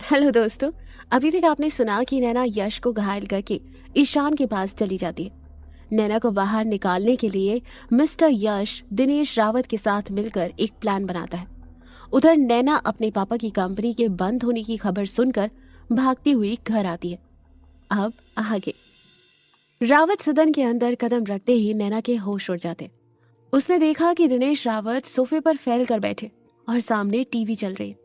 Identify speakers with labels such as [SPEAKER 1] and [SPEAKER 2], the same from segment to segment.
[SPEAKER 1] Hello दोस्तों। अभी तक आपने सुना कि नैना यश को घायल करके ईशान के पास चली जाती है। नैना को बाहर निकालने के लिए मिस्टर यश दिनेश रावत के साथ मिलकर एक प्लान बनाता है। उधर नैना अपने पापा की कंपनी के बंद होने की खबर सुनकर भागती हुई घर आती है। अब आगे रावत सदन के अंदर कदम रखते ही नैना के होश उड़ जाते। उसने देखा कि दिनेश रावत सोफे पर फैल कर बैठे और सामने टीवी चल रही है।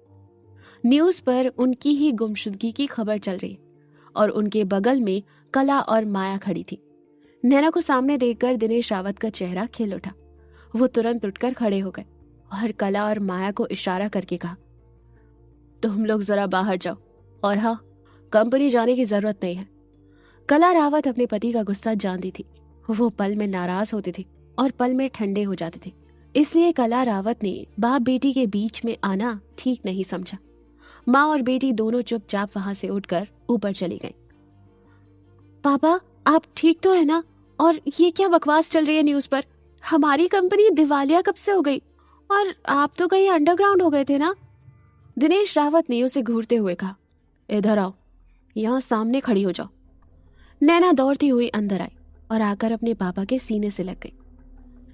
[SPEAKER 1] न्यूज पर उनकी ही गुमशुदगी की खबर चल रही और उनके बगल में कला और माया खड़ी थी। नैना को सामने देखकर दिनेश रावत का चेहरा खिल उठा। वो तुरंत उठकर खड़े हो गए और कला और माया को इशारा करके कहा, तुम लोग जरा बाहर जाओ और हाँ, कंपनी जाने की जरूरत नहीं है। कला रावत अपने पति का गुस्सा जानती थी। वो पल में नाराज होती थी और पल में ठंडे हो जाते थे। इसलिए कला रावत ने बाप बेटी के बीच में आना ठीक नहीं समझा। माँ और बेटी दोनों चुपचाप वहां से उठकर ऊपर चली गईं। पापा, आप ठीक तो है ना? और ये क्या बकवास चल रही है न्यूज पर? हमारी कंपनी दिवालिया कब से हो गई? और आप तो कहीं अंडरग्राउंड हो गए थे ना? दिनेश रावत ने उसे घूरते हुए कहा, इधर आओ, यहाँ सामने खड़ी हो जाओ। नैना दौड़ती हुई अंदर आई और आकर अपने पापा के सीने से लग गई।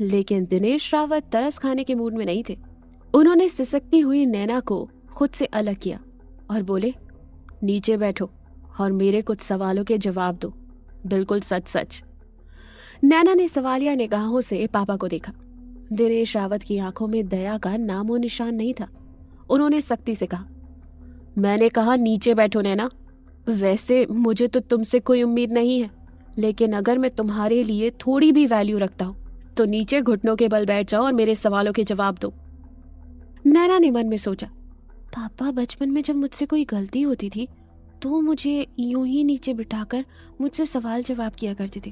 [SPEAKER 1] लेकिन दिनेश रावत तरस खाने के मूड में नहीं थे। उन्होंने सिसकती हुई नैना को खुद से अलग किया और बोले, नीचे बैठो और मेरे कुछ सवालों के जवाब दो, बिल्कुल सच सच। नैना ने सवालिया निगाहों से पापा को देखा। दिनेश रावत की आंखों में दया का नामो निशान नहीं था। उन्होंने सख्ती से कहा, मैंने कहा नीचे बैठो नैना। वैसे मुझे तो तुमसे कोई उम्मीद नहीं है, लेकिन अगर मैं तुम्हारे लिए थोड़ी भी वैल्यू रखता हूं तो नीचे घुटनों के बल बैठ जाओ और मेरे सवालों के जवाब दो। नैना ने मन में सोचा, पापा बचपन में जब मुझसे कोई गलती होती थी तो मुझे यूं ही नीचे बिठाकर मुझसे सवाल जवाब किया करते थे,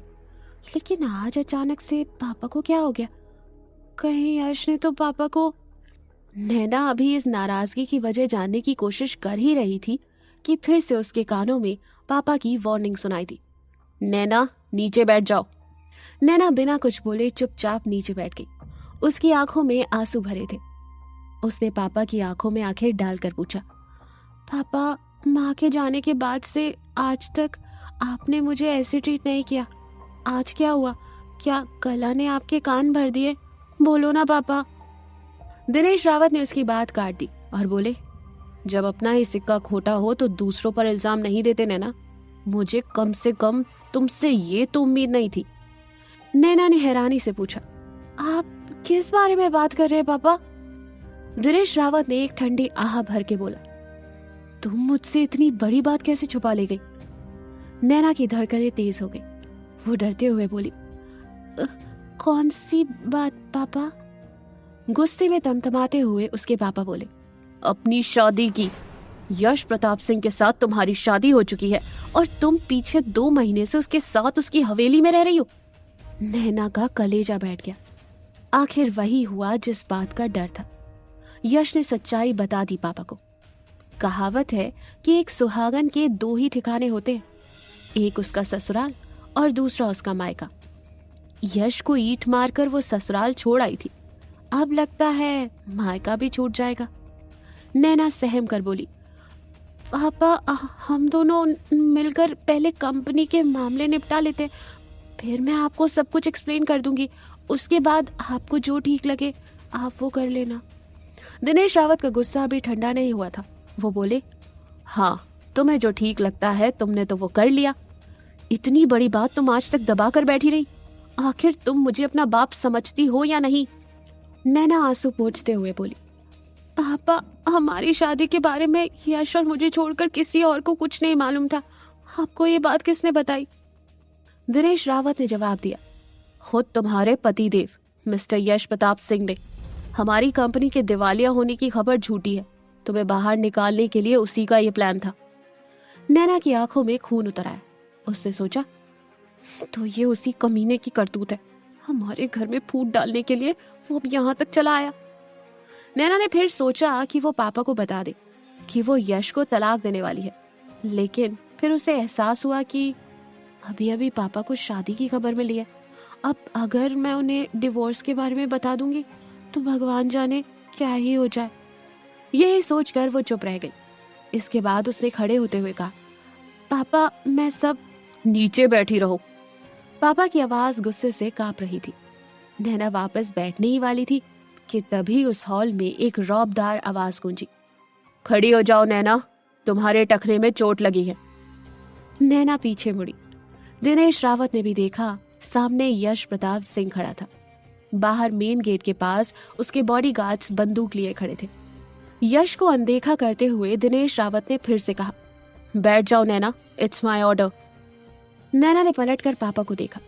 [SPEAKER 1] लेकिन आज अचानक से पापा को क्या हो गया? कहीं यश ने तो पापा को। नैना अभी इस नाराजगी की वजह जानने की कोशिश कर ही रही थी कि फिर से उसके कानों में पापा की वार्निंग सुनाई दी, नैना नीचे बैठ जाओ। नैना बिना कुछ बोले चुपचाप नीचे बैठ गई। उसकी आंखों में आंसू भरे थे। उसने पापा की आंखों में आंखें डालकर पूछा, पापा, माँ के जाने के बाद से आज तक आपने मुझे ऐसे ट्रीट नहीं किया। आज क्या हुआ? क्या कला ने आपके कान भर दिए? बोलो ना पापा। दिनेश रावत ने उसकी बात काट दी और बोले, जब अपना ही सिक्का खोटा हो तो दूसरों पर इल्जाम नहीं देते नैना। मुझे कम से कम तुमसे ये तो उम्मीद नहीं थी। नैना ने हैरानी से पूछा, आप किस बारे में बात कर रहे हैं पापा? दिनेश रावत ने एक ठंडी आह भर के बोला, तुम मुझसे इतनी बड़ी बात कैसे छुपा ले गई? नैना की धड़कनें तेज हो गई। वो डरते हुए बोली, कौन सी बात पापा? गुस्से में तमतमाते हुए उसके पापा बोले, अपनी शादी की। यश प्रताप सिंह के साथ तुम्हारी शादी हो चुकी है और तुम पीछे 2 महीने से उसके साथ उसकी हवेली में रह रही हो। नैना का कलेजा बैठ गया। आखिर वही हुआ जिस बात का डर था। यश ने सच्चाई बता दी पापा को। कहावत है कि एक सुहागन के 2 ही ठिकाने होते हैं, एक उसका ससुराल और दूसरा उसका मायका। यश को ईंट मारकर वो ससुराल छोड़ आई थी, अब लगता है मायका भी छूट जाएगा। नैना सहम कर बोली, पापा, हम दोनों मिलकर पहले कंपनी के मामले निपटा लेते, फिर मैं आपको सब कुछ एक्सप्लेन कर दूंगी। उसके बाद आपको जो ठीक लगे आप वो कर लेना। दिनेश रावत का गुस्सा अभी ठंडा नहीं हुआ था। वो बोले, हाँ, तुम्हें जो ठीक लगता है तुमने तो वो कर लिया। इतनी बड़ी बात तुम आज तक दबा कर बैठी रही। आखिर तुम मुझे अपना बाप समझती हो या नहीं? नैना आंसू पोंछते हुए बोली, पापा, हमारी शादी के बारे में यश और मुझे छोड़कर किसी और को कुछ नहीं मालूम था। आपको ये बात किसने बताई? दिनेश रावत ने जवाब दिया, खुद तुम्हारे पतिदेव मिस्टर यश प्रताप सिंह ने। हमारी कंपनी के दिवालिया होने की खबर झूठी है। तुम्हें बाहर निकालने के लिए उसी का ये प्लान था। नैना की आंखों में खून उतर आया। उसने सोचा, तो ये उसी कमीने की करतूत है। हमारे घर में फूट डालने के लिए वो अब यहाँ तक चला आया। नैना ने फिर सोचा कि वो पापा को बता दे कि वो यश को तलाक देने वाली है, लेकिन फिर उसे एहसास हुआ कि अभी अभी पापा को शादी की खबर मिली है। अब अगर मैं उन्हें डिवोर्स के बारे में बता दूंगी तो भगवान जाने क्या ही हो जाए। यही सोचकर वो चुप रह गई। इसके बाद उसने खड़े होते हुए कहा, पापा मैं सब। नीचे बैठी रहो। पापा की आवाज गुस्से से कांप रही थी। नैना वापस बैठने ही वाली थी कि तभी उस हॉल में एक रौबदार आवाज गूंजी, खड़ी हो जाओ नैना, तुम्हारे टखने में चोट लगी है। नैना पीछे मुड़ी। दिनेश रावत ने भी देखा, सामने यश प्रताप सिंह खड़ा था। बाहर मेन गेट के पास उसके बॉडीगार्ड्स बंदूक लिए खड़े थे। यश को अनदेखा करते हुए दिनेश रावत ने फिर से कहा, बैठ जाओ नैना, इट्स माय ऑर्डर। नैना ने पलटकर पापा को देखा।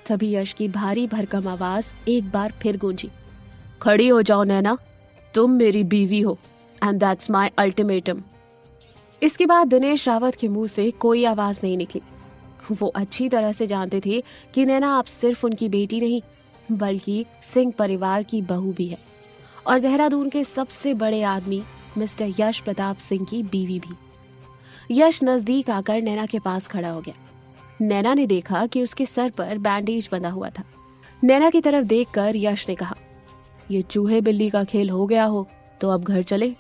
[SPEAKER 1] तभी यश की भारी भरकम आवाज एक बार फिर गूंजी, खड़ी हो जाओ नैना, तुम मेरी बीवी हो एंड दैट्स माय अल्टीमेटम। इसके बाद दिनेश रावत के मुंह से कोई आवाज नहीं निकली। वो अच्छी तरह से जानते थे कि नैना अब सिर्फ उनकी बेटी नहीं बल्कि सिंह परिवार की बहू भी है और देहरादून के सबसे बड़े आदमी मिस्टर यश प्रताप सिंह की बीवी भी। यश नजदीक आकर नैना के पास खड़ा हो गया। नैना ने देखा कि उसके सर पर बैंडेज बंधा हुआ था। नैना की तरफ देखकर यश ने कहा, ये चूहे बिल्ली का खेल हो गया हो तो अब घर चले।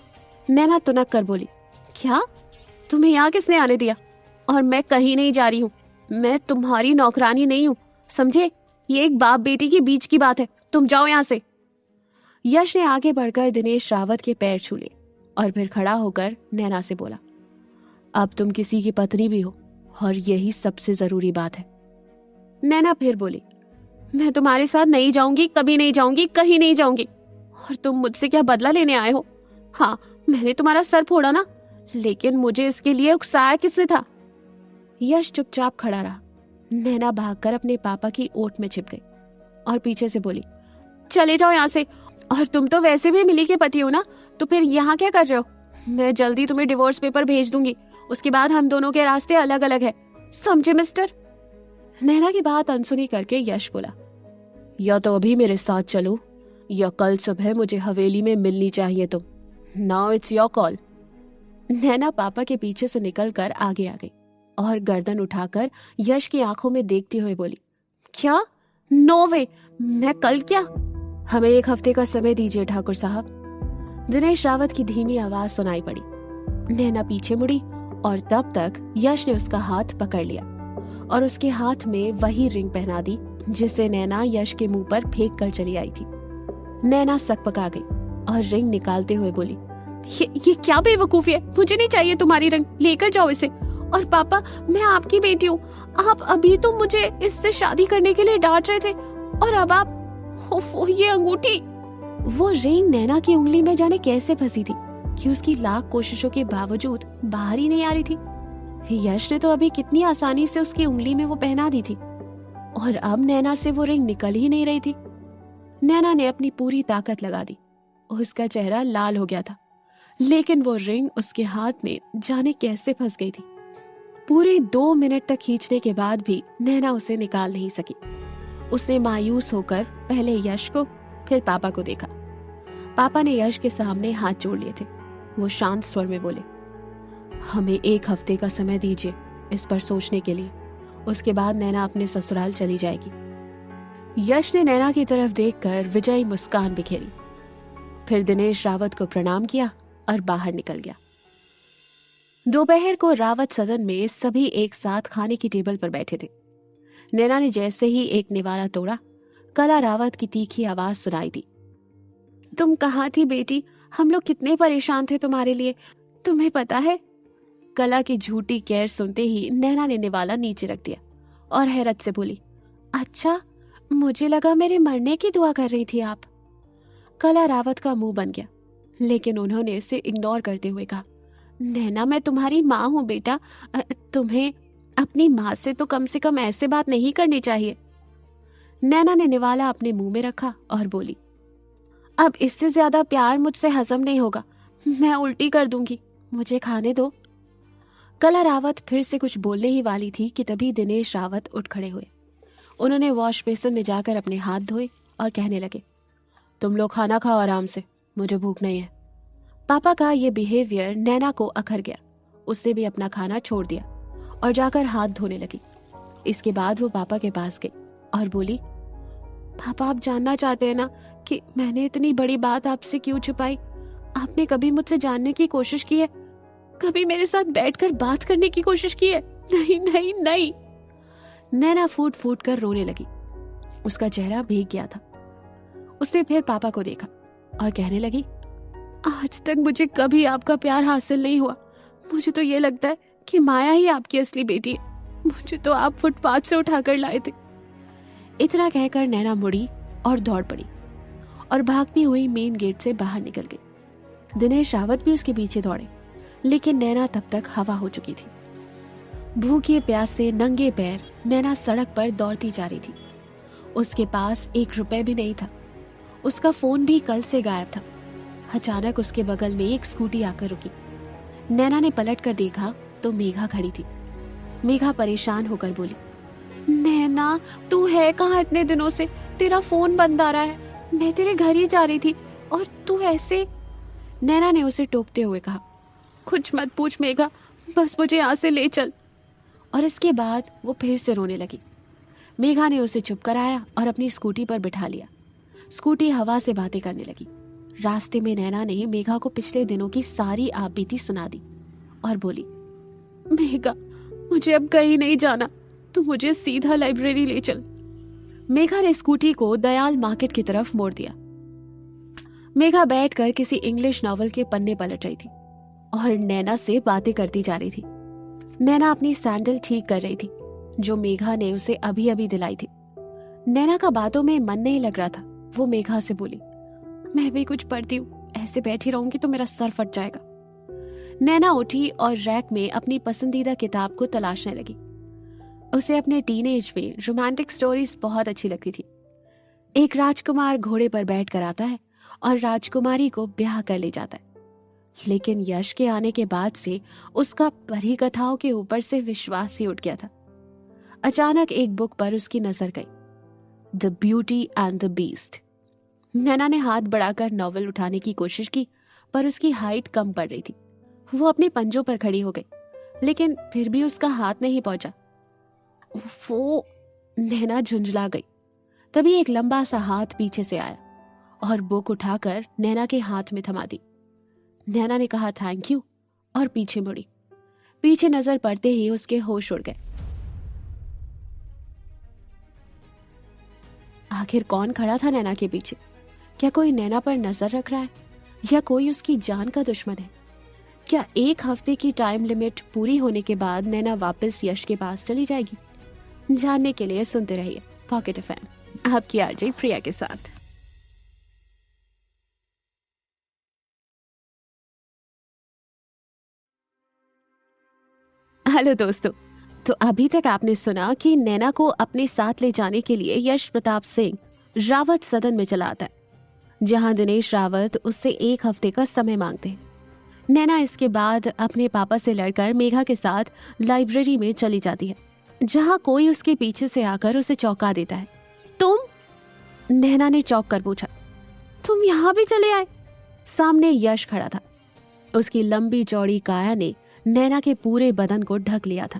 [SPEAKER 1] नैना तुनक कर बोली, क्या? तुम्हें यहाँ किसने आने दिया? और मैं कहीं नहीं जा रही हूँ, मैं तुम्हारी नौकरानी नहीं हूँ, समझे? ये एक बाप बेटी के बीच की बात है, तुम जाओ यहाँ से। यश ने आगे बढ़कर दिनेश रावत के पैर छू लिए और फिर खड़ा होकर नैना से बोला, अब तुम किसी की पत्नी भी हो और यही सबसे जरूरी बात है। नैना फिर बोली, मैं तुम्हारे साथ नहीं जाऊंगी, कभी नहीं जाऊंगी, कहीं नहीं जाऊंगी। और तुम मुझसे क्या बदला लेने आए हो? हाँ, मैंने तुम्हारा सर फोड़ा ना, लेकिन मुझे इसके लिए उकसाया किसने था? यश चुपचाप खड़ा रहा। नैना भागकर अपने पापा की ओट में छिप गई और पीछे से बोली, चले जाओ यहाँ से। और तुम तो वैसे भी मिली के पति हो ना, तो फिर यहाँ क्या कर रहे हो? मैं जल्दी तुम्हें डिवोर्स पेपर भेज दूंगी, उसके बाद हम दोनों के रास्ते अलग अलग है, समझे मिस्टर? नैना की बात अनसुनी करके यश बोला, या तो अभी मेरे साथ चलो या कल सुबह मुझे हवेली में मिलनी चाहिए तुम। Now it's your call. Naina पापा के पीछे से निकलकर आगे आ गई और गर्दन उठाकर यश की आंखों में देखते हुए बोली, क्या? नो वे, मैं कल क्या? हमें 1 हफ्ते का समय दीजिए ठाकुर साहब। दिनेश रावत की धीमी आवाज सुनाई पड़ी। नैना पीछे मुड़ी और तब तक यश ने उसका हाथ पकड़ लिया और उसके हाथ में वही रिंग पहना दी जिसे नैना यश के मुंह पर फेंक कर चली आई थी। नैना सकपका गई और रिंग निकालते हुए बोली, ये क्या बेवकूफी है? मुझे नहीं चाहिए तुम्हारी रिंग, लेकर जाओ इसे। और पापा, मैं आपकी बेटी हूँ, आप अभी तो मुझे इससे शादी करने के लिए डांट रहे थे और अब आप, ओफो, ये अंगूठी। वो रिंग नैना की उंगली में जाने कैसे फंसी थी कि उसकी लाख कोशिशों के बावजूद बाहर ही नहीं आ रही थी। यश ने तो अभी कितनी आसानी से उसकी उंगली में वो पहना दी थी और अब नैना से वो रिंग निकल ही नहीं रही थी। नैना ने अपनी पूरी ताकत लगा दी। उसका चेहरा लाल हो गया था, लेकिन वो रिंग उसके हाथ में जाने कैसे फंस गई थी। पूरे 2 मिनट तक खींचने के बाद भी नैना उसे निकाल नहीं सकी। उसने मायूस होकर पहले यश को फिर पापा को देखा। पापा ने यश के सामने हाथ जोड़ लिए थे। वो शांत स्वर में बोले, हमें 1 हफ्ते का समय दीजिए इस पर सोचने के लिए, उसके बाद नैना अपने ससुराल चली जाएगी। यश ने नैना की तरफ देखकर विजयी मुस्कान बिखेरी, फिर दिनेश रावत को प्रणाम किया और बाहर निकल गया। दोपहर को रावत सदन में सभी एक साथ खाने की टेबल पर बैठे थे। नैना ने जैसे ही एक निवाला तोड़ा, कला रावत की तीखी आवाज सुनाई दी, तुम कहाँ थी बेटी? हम लोग कितने परेशान थे तुम्हारे लिए, तुम्हें पता है? कला की झूठी केयर सुनते ही नैना ने निवाला नीचे रख दिया और हैरत से बोली, अच्छा, मुझे लगा मेरे मरने की दुआ कर रही थी आप। कला रावत का मुंह बन गया, लेकिन उन्होंने इसे इग्नोर करते हुए कहा, नैना, मैं तुम्हारी माँ हूँ बेटा, तुम्हें अपनी माँ से तो कम ऐसे बात नहीं करनी चाहिए। नैना ने निवाला अपने मुंह में रखा और बोली, अब इससे ज्यादा प्यार मुझसे हजम नहीं होगा, मैं उल्टी कर दूंगी, मुझे खाने दो। कला रावत फिर से कुछ बोलने ही वाली थी कि तभी दिनेश रावत उठ खड़े हुए। उन्होंने वॉश बेसिन में जाकर अपने हाथ धोए और कहने लगे, तुम लोग खाना खाओ आराम से, मुझे भूख नहीं है। पापा का ये बिहेवियर नैना को अखर गया। उसने भी अपना खाना छोड़ दिया और जाकर हाथ धोने लगी। इसके बाद वो पापा के पास गई और बोली, पापा, आप जानना चाहते हैं ना कि मैंने इतनी बड़ी बात आपसे क्यों छुपाई? आपने कभी मुझसे जानने की कोशिश की है? कभी मेरे साथ बैठकर बात करने की कोशिश की है? नहीं नहीं नहीं। नैना फूट फूट कर रोने लगी। उसका चेहरा भीग गया था। उसने फिर पापा को देखा और कहने लगी, आज तक मुझे कभी आपका प्यार हासिल नहीं हुआ। मुझे तो ये लगता है कि माया ही आपकी असली बेटी है। मुझे तो आप फुटपाथ से उठाकर लाए थे। इतना कहकर नैना मुड़ी और दौड़ पड़ी और भागती हुई मेन गेट से बाहर निकल गई। दिनेश रावत भी उसके पीछे दौड़े, लेकिन नैना तब तक हवा हो चुकी थी। भूखे प्यास से नंगे पैर नैना सड़क पर दौड़ती जा रही थी। उसके पास 1 रुपए भी नहीं था। उसका फोन भी कल से गायब था। अचानक उसके बगल में एक स्कूटी आकर रुकी। नैना ने पलट कर देखा तो मेघा खड़ी थी। मेघा परेशान होकर बोली, नैना तू है कहाँ इतने दिनों से? तेरा फोन बंद आ रहा है। मैं तेरे घर ही जा रही थी और तू ऐसे। नैना ने उसे टोकते हुए कहा, कुछ मत पूछ मेघा, बस मुझे यहाँ से ले चल। और इसके बाद वो फिर से रोने लगी। मेघा ने उसे चुप कराया और अपनी स्कूटी पर बिठा लिया। स्कूटी हवा से बातें करने लगी। रास्ते में नैना ने मेघा को पिछले दिनों की सारी आपबीती सुना दी और बोली, मेघा मुझे अब कहीं नहीं जाना, तू मुझे सीधा लाइब्रेरी ले चल। मेघा ने स्कूटी को दयाल मार्केट की तरफ मोड़ दिया। मेघा बैठकर किसी इंग्लिश नॉवल के पन्ने पलट रही थी और नैना से बातें करती जा रही थी। नैना अपनी सैंडल ठीक कर रही थी जो मेघा ने उसे अभी अभी दिलाई थी। नैना का बातों में मन नहीं लग रहा था। वो मेघा से बोली, मैं भी कुछ पढ़ती हूँ, ऐसे बैठी रहूंगी तो मेरा सर फट जाएगा। नैना उठी और रैक में अपनी पसंदीदा किताब को तलाशने लगी। उसे अपने टीनेज में रोमांटिक स्टोरीज बहुत अच्छी लगती थी। एक राजकुमार घोड़े पर बैठ कर आता है और राजकुमारी को ब्याह कर ले जाता है। लेकिन यश के आने के बाद से उसका परी कथाओं के ऊपर से विश्वास ही उठ गया था। अचानक एक बुक पर उसकी नजर गई, the beauty and the beast. Naina ने हाथ बढ़ाकर नॉवल उठाने की कोशिश की, पर उसकी हाइट कम पड़ रही थी। वो अपने पंजों पर खड़ी हो गई, लेकिन फिर भी उसका हाथ नहीं पहुंचा। वो नैना झुंझला गई। तभी एक लंबा सा हाथ पीछे से आया और बुक उठाकर नैना के हाथ में थमा दी। नैना ने कहा थैंक यू और पीछे मुड़ी। पीछे नजर पड़ते ही उसके होश उड़ गए। आखिर कौन खड़ा था नैना के पीछे? क्या कोई नैना पर नजर रख रहा है या कोई उसकी जान का दुश्मन है? क्या 1 हफ्ते की टाइम लिमिट पूरी होने के बाद नैना वापस यश के पास चली जाएगी? जानने के लिए सुनते रहिए पॉकेट एफएम, आपकी आरजे प्रिया के साथ। हेलो दोस्तों, तो अभी तक आपने सुना कि नैना को अपने साथ ले जाने के लिए यश प्रताप सिंह रावत सदन में चला आता है, जहां दिनेश रावत उससे 1 हफ्ते का समय मांगते हैं। नैना इसके बाद अपने पापा से लड़कर मेघा के साथ लाइब्रेरी में चली जाती है, जहां कोई उसके पीछे से आकर उसे चौंका देता है। तुम? नैना ने चौंक कर पूछा, तुम यहाँ भी चले आए? सामने यश खड़ा था। उसकी लंबी चौड़ी काया ने नैना के पूरे बदन को ढक लिया था,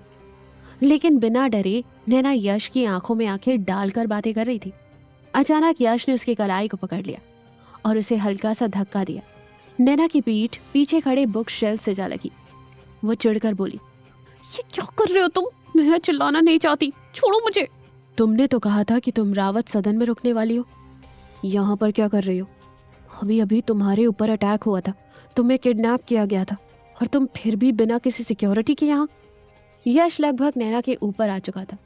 [SPEAKER 1] लेकिन बिना डरे नैना यश की आंखों में आंखें डालकर बातें कर रही थी। अचानक यश ने उसकी कलाई को पकड़ लिया और उसे हल्का सा धक्का दिया। नैना की पीठ पीछे खड़े बुक शेल्फ से जा लगी। वो चिढ़कर बोली, ये क्या कर रहे हो तुम? मैं चिल्लाना नहीं चाहती, छोड़ो मुझे। तुमने तो कहा था कि तुम रावत सदन में रुकने वाली हो। यहाँ पर क्या कर रही हो? अभी अभी तुम्हारे ऊपर अटैक हुआ था, तुम्हें किडनैप किया गया था और तुम फिर भी बिना किसी सिक्योरिटी के यहाँ। यश लगभग नैना के ऊपर आ चुका था।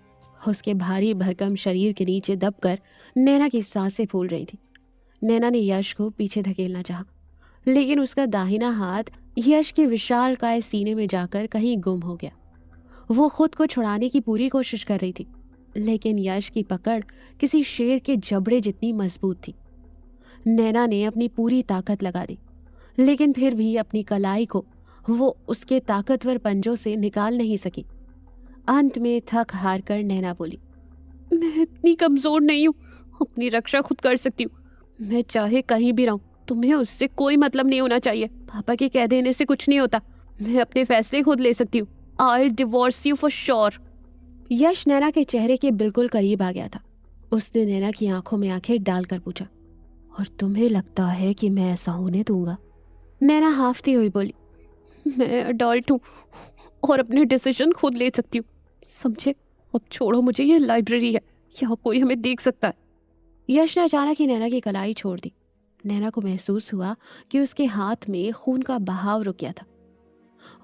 [SPEAKER 1] उसके भारी भरकम शरीर के नीचे दबकर नैना की सांसें फूल रही थी। नैना ने यश को पीछे धकेलना चाहा, लेकिन उसका दाहिना हाथ यश के विशालकाय सीने में जाकर कहीं गुम हो गया। वो खुद को छुड़ाने की पूरी कोशिश कर रही थी, लेकिन यश की पकड़ किसी शेर के जबड़े जितनी मजबूत थी। नैना ने अपनी पूरी ताकत लगा दी, लेकिन फिर भी अपनी कलाई को वो उसके ताकतवर पंजों से निकाल नहीं सकी। अंत में थक हार कर नैना बोली, मैं इतनी कमजोर नहीं हूँ, अपनी रक्षा खुद कर सकती हूँ। मैं चाहे कहीं भी रहूं, तुम्हें उससे कोई मतलब नहीं होना चाहिए। पापा के कह देने से कुछ नहीं होता, मैं अपने फैसले खुद ले सकती हूँ। I'll divorce you for sure। यश नैना के चेहरे के बिल्कुल करीब आ गया था। उसने नैना की आंखों में आंखें डालकर पूछा, और तुम्हें लगता है कि मैं ऐसा होने दूंगा? नैना हाफती हुई बोली, मैं अडल्ट हूँ और अपने डिसीजन खुद ले सकती हूँ, समझे? अब छोड़ो मुझे, ये लाइब्रेरी है, यहाँ कोई हमें देख सकता है। यश ने अचानक ही नैना की कलाई छोड़ दी। नैना को महसूस हुआ कि उसके हाथ में खून का बहाव रुक गया था।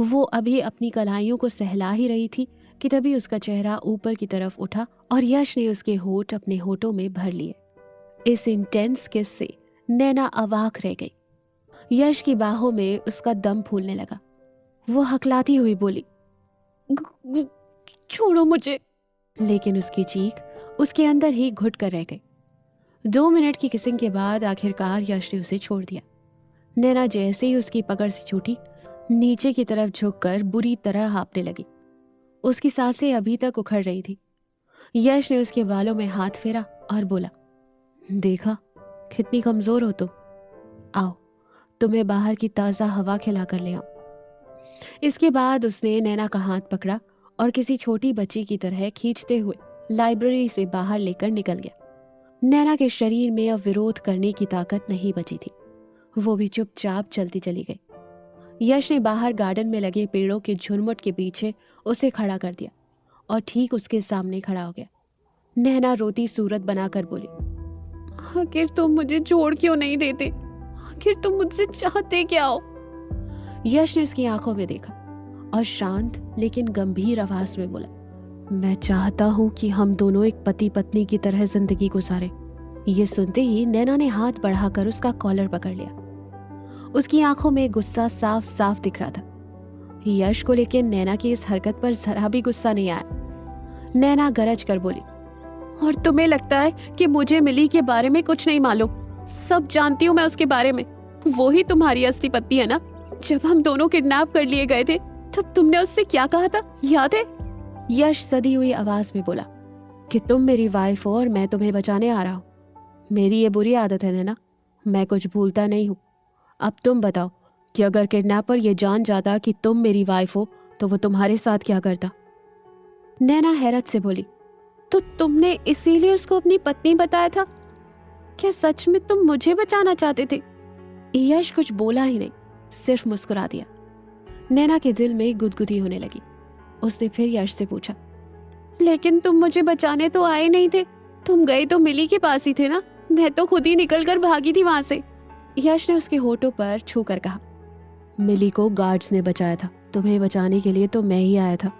[SPEAKER 1] वो अभी अपनी कलाइयों को सहला ही रही थी कि तभी उसका चेहरा ऊपर की तरफ उठा और यश ने उसके होठ अपने होठों में भर लिए। इस इंटेंस किस से नैना अवाक रह गई। यश की बाहों में उसका दम फूलने लगा। वो हकलाती हुई बोली, छोड़ो मुझे। लेकिन उसकी चीख उसके अंदर ही घुट कर रह गई। 2 मिनट की किसिंग के बाद आखिरकार यश ने उसे छोड़ दिया। नैना जैसे ही उसकी पकड़ से छूटी, नीचे की तरफ झुककर बुरी तरह हाँफने लगी। उसकी सांसें अभी तक उखड़ रही थी। यश ने उसके बालों में हाथ फेरा और बोला, देखा कितनी कमजोर हो तुम। आओ तुम्हें बाहर की ताज़ा हवा खिला कर ले आऊं। इसके बाद उसने नैना का हाथ पकड़ा और किसी छोटी बच्ची की तरह खींचते हुए लाइब्रेरी से बाहर लेकर निकल गया। नैना के शरीर में अब विरोध करने की ताकत नहीं बची थी। वो भी चुपचाप चलती चली गई। यश ने बाहर गार्डन में लगे पेड़ों के झुरमुट के पीछे उसे खड़ा कर दिया और ठीक उसके सामने खड़ा हो गया। नैना रोती सूरत बनाकर बोली, आखिर तुम मुझे छोड़ क्यों नहीं देते? आखिर तुम मुझसे चाहते क्या हो? यश ने उसकी आंखों में देखा और शांत लेकिन गंभीर आवाज में बोला, मैं चाहता हूं कि हम दोनों एक पति पत्नी की तरह जिंदगी गुजारें। ये सुनते ही नैना ने हाथ बढ़ाकर उसका कॉलर पकड़ लिया। उसकी आंखों में गुस्सा साफ साफ दिख रहा था। यश को लेकिन नैना की इस हरकत पर जरा भी गुस्सा नहीं आया। नैना गरज कर बोली, और तुम्हें लगता है कि मुझे मिली के बारे में कुछ नहीं मालूम? सब जानती हूँ मैं उसके बारे में। वो ही तुम्हारी असली पत्नी है ना? जब हम दोनों किडनैप कर लिए गए थे तब तुमने उससे क्या कहा था, याद है? यश सदी हुई आवाज में बोला कि तुम मेरी वाइफ हो और मैं तुम्हें बचाने आ रहा हूँ। मेरी ये बुरी आदत है नैना, मैं कुछ भूलता नहीं हूँ। अब तुम बताओ कि अगर किडनैपर ये जान जाता कि तुम मेरी वाइफ हो तो वो तुम्हारे साथ क्या करता? नैना हैरत से बोली, तो तुमने इसीलिए उसको अपनी पत्नी बताया था? क्या सच में तुम मुझे बचाना चाहते थे? यश कुछ बोला ही नहीं, सिर्फ मुस्कुरा दिया। नैना के दिल में गुदगुदी होने लगी। उसने फिर यश से पूछा, लेकिन तुम मुझे बचाने तो आए नहीं थे? तुम गए तो मिली के पास ही थे ना? मैं तो खुद ही निकल कर भागी थी वहां से। यश ने उसके होठों पर छू कर कहा, मिली को गार्ड्स ने बचाया था, तुम्हें बचाने के लिए तो मैं ही आया था।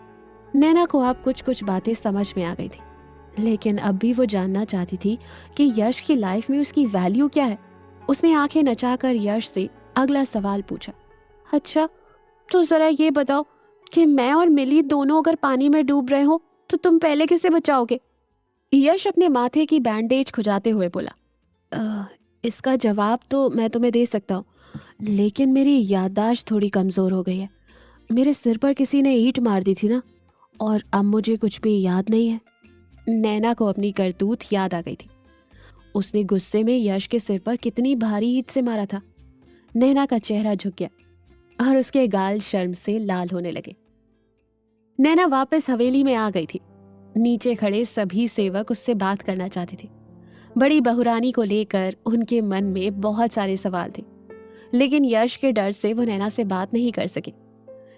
[SPEAKER 1] नैना को अब कुछ कुछ बातें समझ में आ गई थी, लेकिन अब भी वो जानना चाहती थी कि यश की लाइफ में उसकी वैल्यू क्या है। उसने आंखें नचाकर यश से अगला सवाल पूछा, अच्छा तो जरा ये बताओ कि मैं और मिली दोनों अगर पानी में डूब रहे हो तो तुम पहले किसे बचाओगे? यश अपने माथे की बैंडेज खुजाते हुए बोला, इसका जवाब तो मैं तुम्हें दे सकता हूँ, लेकिन मेरी याददाश्त थोड़ी कमज़ोर हो गई है। मेरे सिर पर किसी ने ईंट मार दी थी ना, और अब मुझे कुछ भी याद नहीं है। नैना को अपनी करतूत याद आ गई थी। उसने गुस्से में यश के सिर पर कितनी भारी ईंट से मारा था। नैना का चेहरा झुक गया और उसके गाल शर्म से लाल होने लगे। नैना वापस हवेली में आ गई थी। नीचे खड़े सभी सेवक उससे बात करना चाहते थे। बड़ी बहुरानी को लेकर उनके मन में बहुत सारे सवाल थे, लेकिन यश के डर से वो नैना से बात नहीं कर सके।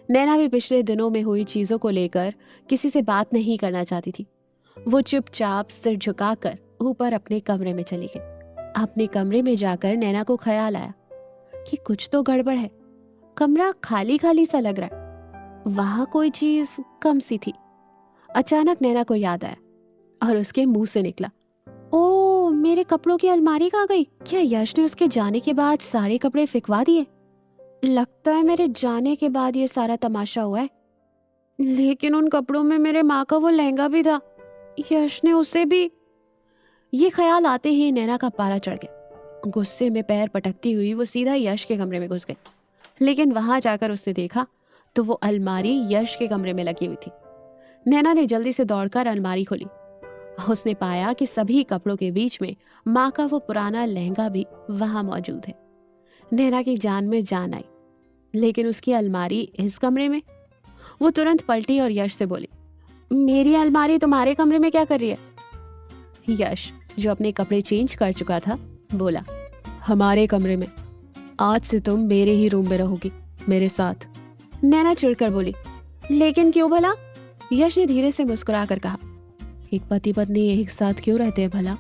[SPEAKER 1] नैना भी पिछले दिनों में हुई चीजों को लेकर किसी से बात नहीं करना चाहती थी। वो चुपचाप सिर झुकाकर ऊपर अपने कमरे में चली गई। अपने कमरे में जाकर नैना को ख्याल आया कि कुछ तो गड़बड़ है। कमरा खाली खाली सा लग रहा है, वहां कोई चीज कम सी थी। अचानक नैना को याद आया और उसके मुंह से निकला, ओ मेरे कपड़ों की अलमारी कहाँ गई? क्या यश ने उसके जाने के बाद सारे कपड़े फिकवा दिए? लगता है मेरे जाने के बाद ये सारा तमाशा हुआ है। लेकिन उन कपड़ों में मेरे माँ का वो लहंगा भी था, यश ने उसे भी। ये ख्याल आते ही नैना का पारा चढ़ गया। गुस्से में पैर पटकती हुई वो सीधा यश के कमरे में घुस गई, लेकिन वहां जाकर उसने देखा तो वो अलमारी यश के कमरे में लगी हुई थी। नैना ने जल्दी से दौड़कर अलमारी खोली। उसने पाया कि सभी कपड़ों के बीच में माँ का वो पुराना लहंगा भी वहां मौजूद है। नैना की जान में जान आई, लेकिन उसकी अलमारी इस कमरे में। वो तुरंत पलटी और यश से बोली, मेरी अलमारी तुम्हारे कमरे में क्या कर रही है? यश, जो अपने कपड़े चेंज कर चुका था, बोला, हमारे कमरे में। आज से तुम मेरे ही रूम में रहोगी, मेरे साथ। नैना चिढ़कर बोली, लेकिन क्यों भला? यश ने धीरे से मुस्कुरा कर कहा, एक पति पत्नी एक साथ क्यों रहते हैं भला?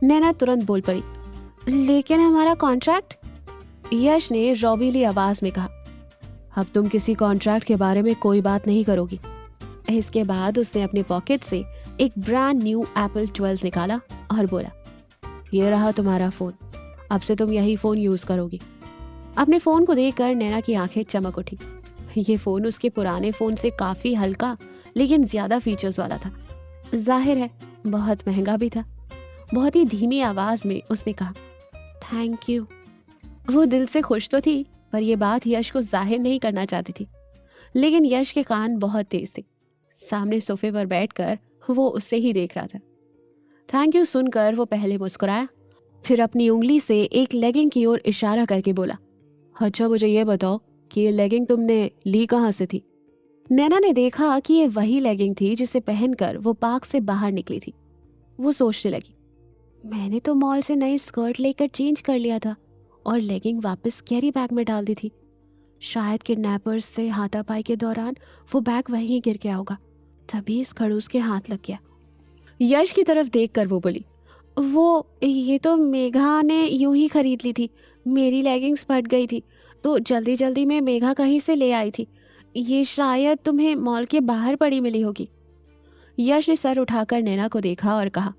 [SPEAKER 1] नैना तुरंत बोल पड़ी, लेकिन हमारा कॉन्ट्रैक्ट? यश ने रौबीली आवाज में कहा, अब तुम किसी कॉन्ट्रैक्ट के बारे में कोई बात नहीं करोगी। इसके बाद उसने अपने पॉकेट से एक ब्रांड न्यू एप्पल 12 निकाला और बोला, ये रहा तुम्हारा फोन, अब से तुम यही फोन यूज करोगी। अपने फोन को देखकर नैना की आंखें चमक उठी। ये फोन उसके पुराने फोन से काफी हल्का लेकिन ज्यादा फीचर्स वाला था। जाहिर है बहुत महंगा भी था। बहुत ही धीमी आवाज में उसने कहा, थैंक यू। वो दिल से खुश तो थी, पर यह बात यश को जाहिर नहीं करना चाहती थी। लेकिन यश के कान बहुत तेज थे। सामने सोफे पर बैठकर वो उससे ही देख रहा था। थैंक यू सुनकर वो पहले मुस्कुराया, फिर अपनी उंगली से एक लेगिंग की ओर इशारा करके बोला, अच्छा मुझे ये बताओ कि ये लेगिंग तुमने ली कहाँ से थी? नैना ने देखा कि ये वही लेगिंग थी जिसे पहनकर वो पार्क से बाहर निकली थी। वो सोचने लगी, मैंने तो मॉल से नई स्कर्ट लेकर चेंज कर लिया था और लेगिंग वापस कैरी बैग में डाल दी थी। शायद किडनैपर्स से हाथापाई के दौरान वो बैग वहीं गिर गया होगा, तभी इस खड़ूस के हाथ लग गया। यश की तरफ देखकर वो बोली, ये तो मेघा ने यूं ही खरीद ली थी। मेरी लेगिंग्स फट गई थी तो जल्दी जल्दी में मेघा कहीं से ले आई थी। ये शायद तुम्हें मॉल के बाहर पड़ी मिली होगी। यश ने सर उठाकर नैना को देखा और कहा,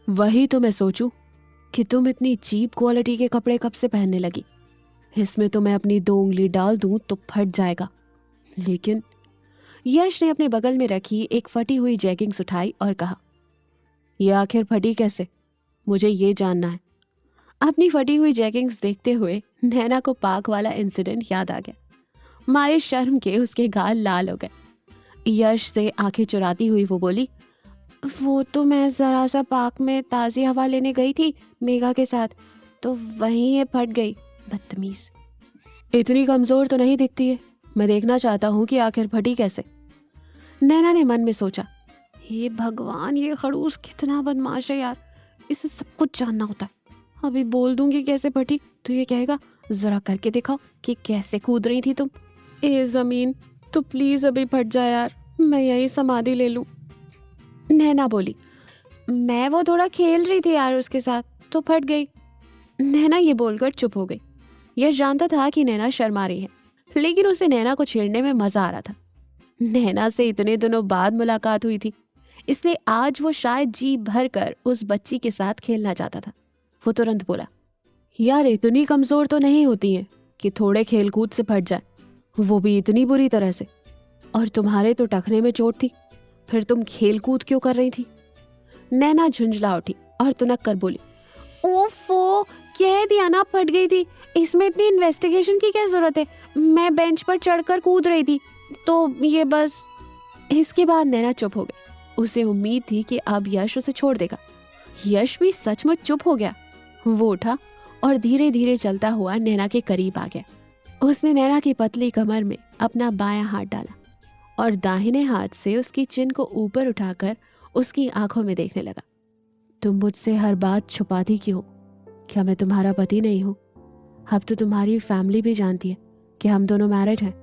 [SPEAKER 1] वही तो मैं सोचूं कि तुम इतनी चीप क्वालिटी के कपड़े कब से पहनने लगी। इसमें तो मैं अपनी 2 उंगली डाल दूं तो फट जाएगा। लेकिन यश ने अपने बगल में रखी एक फटी हुई जैगिंग्स उठाई और कहा, यह आखिर फटी कैसे? मुझे ये जानना है। अपनी फटी हुई जैगिंग्स देखते हुए नैना को पार्क वाला इंसिडेंट याद आ गया। मारे शर्म के उसके गाल लाल हो गए। यश से आंखें चुराती हुई वो बोली, वो तो मैं जरा सा पार्क में ताज़ी हवा लेने गई थी मेघा के साथ, तो वहीं ये फट गई। बदतमीज। इतनी कमजोर तो नहीं दिखती है। मैं देखना चाहता हूँ कि आखिर फटी कैसे। नैना ने मन में सोचा, हे भगवान, ये खड़ूस कितना बदमाश है यार, इसे सब कुछ जानना होता है। अभी बोल दूंगी कैसे फटी तो ये कहेगा, जरा करके दिखाओ कि कैसे कूद रही थी तुम। ए जमीन, तो प्लीज अभी फट जाए यार, मैं यही समाधि ले लूं। नैना बोली, मैं वो थोड़ा खेल रही थी यार उसके साथ, तो फट गई। नैना ये बोलकर चुप हो गई। यह जानता था कि नैना शर्मा रही है, लेकिन उसे नैना को छेड़ने में मजा आ रहा था। नैना से इतने दिनों बाद मुलाकात हुई थी, इसलिए आज वो शायद जी भर कर उस बच्ची के साथ खेलना चाहता था। वो तुरंत बोला, यार इतनी कमजोर तो नहीं होती है कि थोड़े खेलकूद से फट जाए, वो भी इतनी बुरी तरह से। और तुम्हारे तो टखने में चोट थी, फिर तुम खेलकूद क्यों कर रही थी? नैना झुंझला उठी और तुनक कर बोली, ओफो, कह दिया ना फट गई थी, इसमें इतनी इन्वेस्टिगेशन की क्या जरूरत है? मैं बेंच पर चढ़कर कूद रही थी, तो ये बस। इसके बाद नैना चुप हो गई। उसे उम्मीद थी कि अब यश उसे छोड़ देगा। यश भी सचमुच चुप हो गया। वो उठा और धीरे धीरे चलता हुआ नैना के करीब आ गया। उसने नैना की पतली कमर में अपना बायां हाथ डाला और दाहिने हाथ से उसकी चिन को ऊपर उठाकर उसकी आंखों में देखने लगा। तुम मुझसे हर बात छुपाती क्यों? क्या मैं तुम्हारा पति नहीं हूं? अब तो तुम्हारी फैमिली भी जानती है कि हम दोनों मैरिड हैं।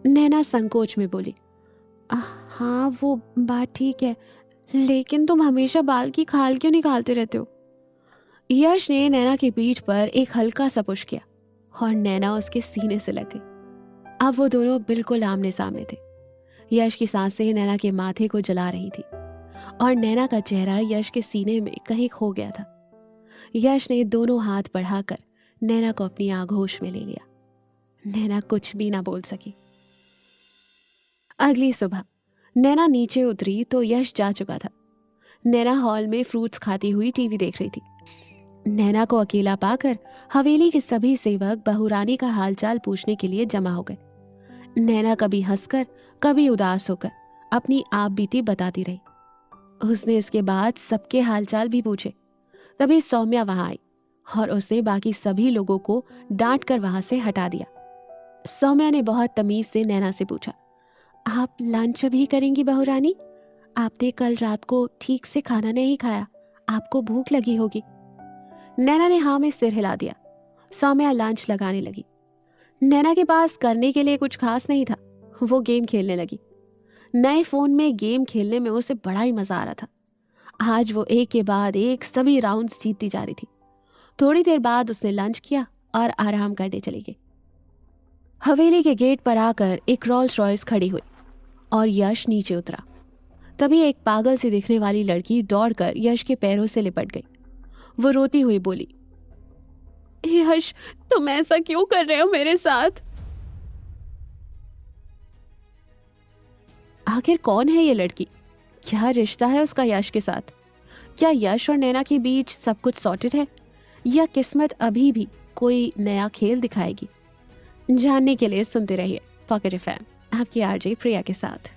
[SPEAKER 1] नैना संकोच में बोली, हाँ वो बात ठीक है, लेकिन तुम हमेशा बाल की खाल क्यों निकालते रहते हो? यश ने नैना की पीठ पर एक हल्का सा पुश किया और नैना उसके सीने से लग गई। अब वो दोनों बिल्कुल आमने सामने थे। यश की सांसें नैना के माथे को जला रही थी और नैना का चेहरा यश के सीने में कहीं खो गया था। यश ने दोनों हाथ बढ़ाकर नैना को अपनी आगोश में ले लिया। नैना कुछ भी ना बोल सकी। अगली सुबह नैना नीचे उतरी तो यश जा चुका था। नैना हॉल में फ्रूट्स खाती हुई टीवी देख रही थी। नैना को अकेला पाकर हवेली के सभी सेवक बहुरानी का हालचाल पूछने के लिए जमा हो गए। नैना कभी हंसकर कभी उदास होकर अपनी आप बीती बताती रही। उसने इसके बाद सबके हालचाल भी पूछे। तभी सौम्या वहां आई और उसने बाकी सभी लोगों को डांट कर वहां से हटा दिया। सौम्या ने बहुत तमीज से नैना से पूछा, आप लंच भी करेंगी बहुरानी? आपने कल रात को ठीक से खाना नहीं खाया, आपको भूख लगी होगी। नैना ने हाँ में सिर हिला दिया। सौम्या लंच लगाने लगी। नैना के पास करने के लिए कुछ खास नहीं था। वो गेम खेलने लगी। नए फोन में गेम खेलने में उसे बड़ा ही मजा आ रहा था। आज वो एक के बाद एक सभी राउंड्स जीतती जा रही थी। थोड़ी देर बाद उसने लंच किया और आराम करने चली गई। हवेली के गेट पर आकर एक रोल्स रॉयस खड़ी हुई और यश नीचे उतरा। तभी एक पागल सी दिखने वाली लड़की दौड़कर यश के पैरों से लिपट गई। वो रोती हुई बोली, यश, तुम ऐसा क्यों कर रहे हो मेरे साथ? आखिर कौन है ये लड़की? क्या रिश्ता है उसका यश के साथ? क्या यश और नैना के बीच सब कुछ सॉर्टेड है, या किस्मत अभी भी कोई नया खेल दिखाएगी? जानने के लिए सुनते रहिए पॉकेट एफएम, आपकी आरजे प्रिया के साथ।